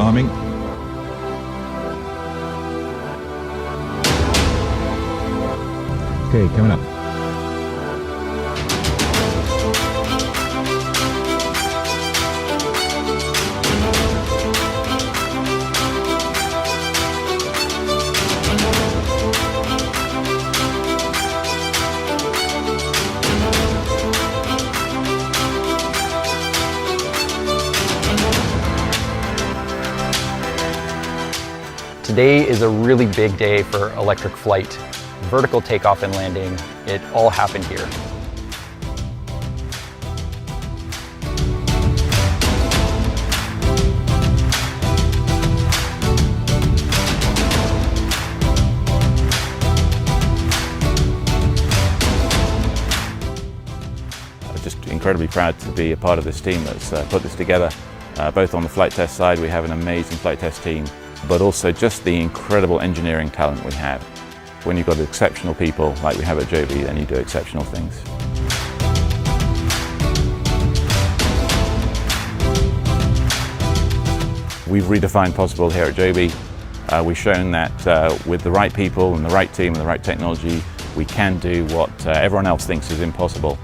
arming. Okay, coming up. Today is a really big day for electric flight. Vertical takeoff and landing, it all happened here. I'm just incredibly proud to be a part of this team that's put this together. Both on the flight test side, we have an amazing flight test team, but also just the incredible engineering talent we have. When you've got exceptional people like we have at Joby, then you do exceptional things. We've redefined possible here at Joby. We've shown that with the right people and the right team and the right technology, we can do what everyone else thinks is impossible.